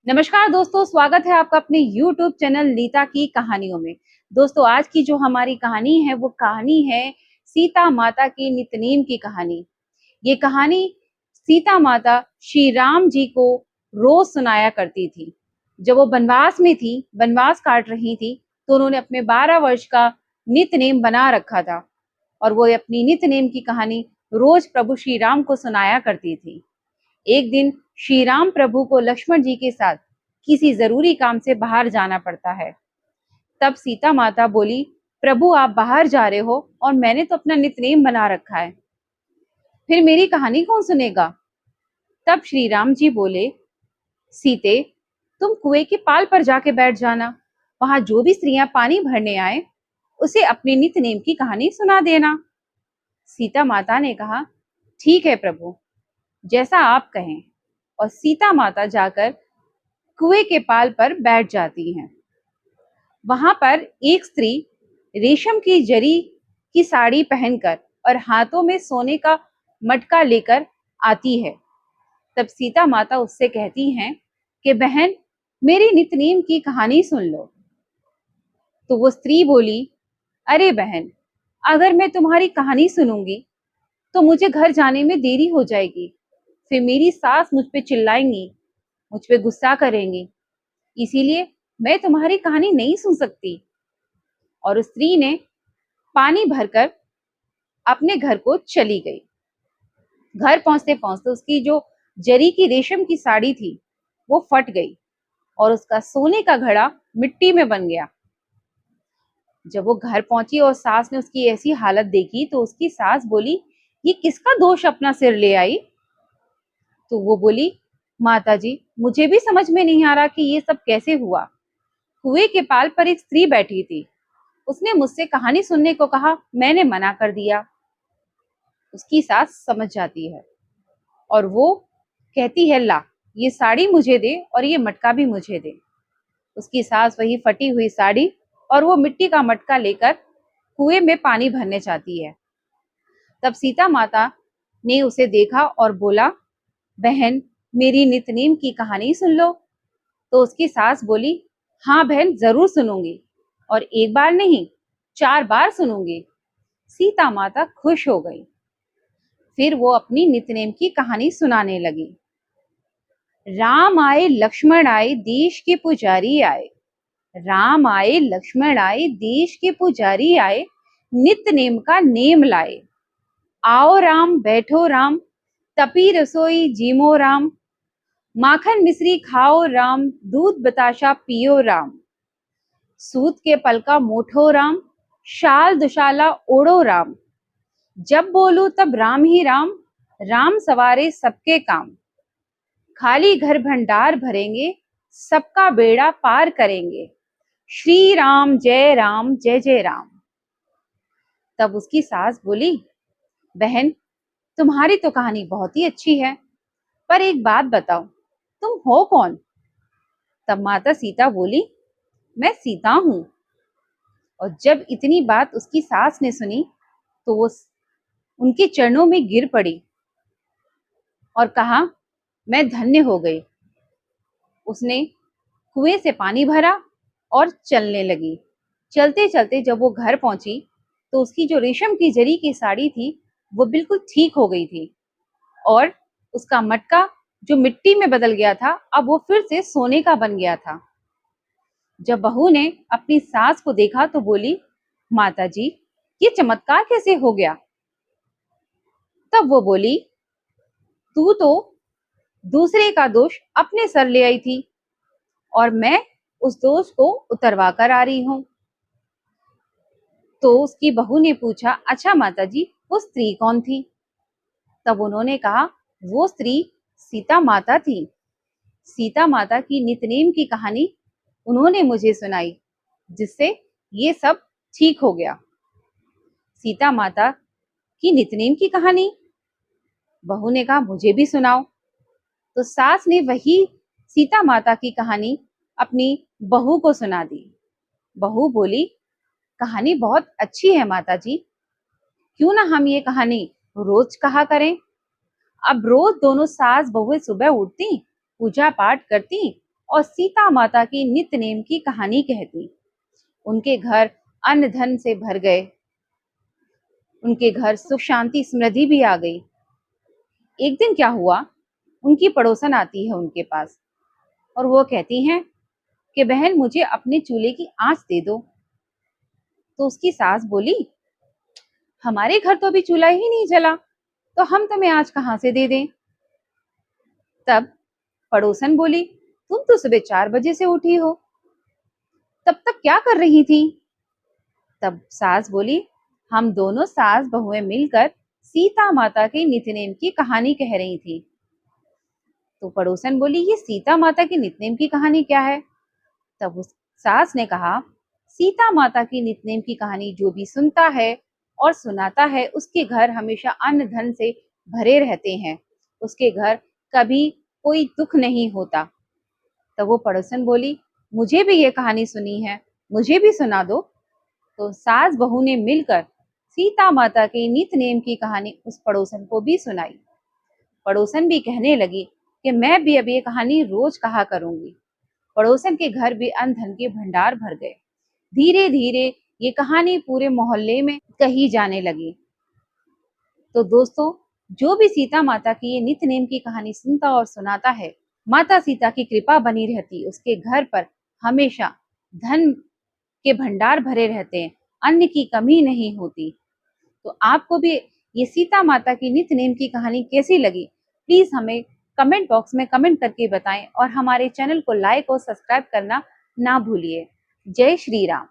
नमस्कार दोस्तों, स्वागत है आपका अपने YouTube चैनल लीता की कहानियों में। दोस्तों, आज की जो हमारी कहानी है वो कहानी है सीता माता की नितनेम की कहानी। ये कहानी सीता माता श्री राम जी को रोज सुनाया करती थी। जब वो वनवास में थी, वनवास काट रही थी, तो उन्होंने अपने 12 वर्ष का नितनेम बना रखा था और वो अपनी नितनेम की कहानी रोज प्रभु श्री राम को सुनाया करती थी। एक दिन श्री राम प्रभु को लक्ष्मण जी के साथ किसी जरूरी काम से बाहर जाना पड़ता है। तब सीता माता बोली, प्रभु आप बाहर जा रहे हो और मैंने तो अपना नितनेम बना रखा है, फिर मेरी कहानी कौन सुनेगा। तब श्री राम जी बोले, सीते तुम कुएं के पाल पर जाके बैठ जाना, वहां जो भी स्त्रियां पानी भरने आए उसे अपने नितनेम की कहानी सुना देना। सीता माता ने कहा, ठीक है प्रभु, जैसा आप कहें। और सीता माता जाकर कुएं के पाल पर बैठ जाती हैं। वहां पर एक स्त्री रेशम की जरी की साड़ी पहनकर और हाथों में सोने का मटका लेकर आती है। तब सीता माता उससे कहती हैं कि बहन, मेरी नितनेम की कहानी सुन लो। तो वो स्त्री बोली, अरे बहन, अगर मैं तुम्हारी कहानी सुनूंगी तो मुझे घर जाने में देरी हो जाएगी, फिर मेरी सास मुझ पे चिल्लाएंगी, मुझ पे गुस्सा करेंगी, इसीलिए मैं तुम्हारी कहानी नहीं सुन सकती। और उस स्त्री ने पानी भरकर अपने घर को चली गई। घर पहुंचते पहुंचते उसकी जो जरी की रेशम की साड़ी थी वो फट गई और उसका सोने का घड़ा मिट्टी में बन गया। जब वो घर पहुंची और सास ने उसकी ऐसी हालत देखी तो उसकी सास बोली, ये किसका दोष अपना सिर ले आई। तो वो बोली, माता जी, मुझे भी समझ में नहीं आ रहा कि ये सब कैसे हुआ। कुएं के पाल पर एक स्त्री बैठी थी, उसने मुझसे कहानी सुनने को कहा, मैंने मना कर दिया। उसकी सास समझ जाती है और वो कहती है, ला ये साड़ी मुझे दे और ये मटका भी मुझे दे। उसकी सास वही फटी हुई साड़ी और वो मिट्टी का मटका लेकर कुएं में पानी भरने जाती है। तब सीता माता ने उसे देखा और बोला, बहन, मेरी नितनेम की कहानी सुन लो। तो उसकी सास बोली, हाँ बहन, जरूर सुनूंगी, और एक बार नहीं 4 बार सुनूंगी। सीता माता खुश हो गई। फिर वो अपनी नितनेम की कहानी सुनाने लगी। राम आए लक्ष्मण आए देश के पुजारी आए, राम आए लक्ष्मण आए देश के पुजारी आए, नित नेम का नेम लाए। आओ राम बैठो राम, तपी रसोई जीमो राम, माखन मिश्री खाओ राम, दूध बताशा पियो राम, सूत के पलका मोठो राम, शाल दुशाला ओढ़ो राम, जब बोलू तब राम ही राम, राम सवारे सबके काम, खाली घर भंडार भरेंगे, सबका बेड़ा पार करेंगे, श्री राम जय जय राम। तब उसकी सास बोली, बहन, तुम्हारी तो कहानी बहुत ही अच्छी है, पर एक बात बताओ, तुम हो कौन। तब माता सीता बोली, मैं सीता हूं। और जब इतनी बात उसकी सास ने सुनी तो वो उनके चरणों में गिर पड़ी और कहा, मैं धन्य हो गई। उसने कुएं से पानी भरा और चलने लगी। चलते चलते जब वो घर पहुंची तो उसकी जो रेशम की जरी की साड़ी थी वो बिल्कुल ठीक हो गई थी और उसका मटका जो मिट्टी में बदल गया था अब वो फिर से सोने का बन गया था। जब बहू ने अपनी सास को देखा तो बोली, माता जी, ये चमत्कार कैसे हो गया। तब वो बोली, तू तो दूसरे का दोष अपने सर ले आई थी और मैं उस दोष को उतरवा कर आ रही हूं। तो उसकी बहू ने पूछा, अच्छा माता जी, वो स्त्री कौन थी। तब उन्होंने कहा, वो स्त्री सीता माता थी। सीता माता की नितनेम की कहानी उन्होंने मुझे सुनाई, जिससे ये सब ठीक हो गया। सीता माता की नितनेम की कहानी, बहू ने कहा, मुझे भी सुनाओ। तो सास ने वही सीता माता की कहानी अपनी बहू को सुना दी। बहू बोली, कहानी बहुत अच्छी है माता जी, क्यों ना हम ये कहानी रोज कहा करें। अब रोज दोनों सास बहुएं सुबह उठती, पूजा पाठ करती और सीता माता की नित्य नेम की कहानी कहती। उनके घर अन्न धन से भर गए, उनके घर सुख शांति समृद्धि भी आ गई। एक दिन क्या हुआ, उनकी पड़ोसन आती है उनके पास और वो कहती हैं कि बहन मुझे अपने चूल्हे की आंच दे दो। तो उसकी सास बोली, हमारे घर तो अभी चूल्हा ही नहीं जला, तो हम तुम्हें आंच कहाँ से दे दें। तब पड़ोसन बोली, तुम तो सुबह 4 बजे से उठी हो, तब तक क्या कर रही थी। तब सास बोली, हम दोनों सास बहुएं मिलकर सीता माता के नित्यनेम की कहानी कह रही थी। तो पड़ोसन बोली, ये सीता माता की नित्यनेम की कहानी क्या है। तब उस सास ने कहा, सीता माता की नित्यनेम की कहानी जो भी सुनता है और सुनाता है उसके घर हमेशा अन्न धन से भरे रहते हैं, उसके घर कभी कोई दुख नहीं होता। तब वो पड़ोसन बोली, मुझे भी ये कहानी सुनी है, मुझे भी सुना दो। तो सास बहू ने मिलकर सीता माता के नित्य नेम की कहानी उस पड़ोसन को भी सुनाई। पड़ोसन भी कहने लगी कि मैं भी अब ये कहानी रोज कहा करूंगी। पड़ोसन के घर भी अन्न धन के भंडार भर गए। धीरे धीरे ये कहानी पूरे मोहल्ले में कही जाने लगी। तो दोस्तों, जो भी सीता माता की ये नित्य नेम की कहानी सुनता और सुनाता है, माता सीता की कृपा बनी रहती, उसके घर पर हमेशा धन के भंडार भरे रहते हैं, अन्न की कमी नहीं होती। तो आपको भी ये सीता माता की नित्य नेम की कहानी कैसी लगी, प्लीज हमें कमेंट बॉक्स में कमेंट करके बताएं और हमारे चैनल को लाइक और सब्सक्राइब करना ना भूलिए। जय श्री राम।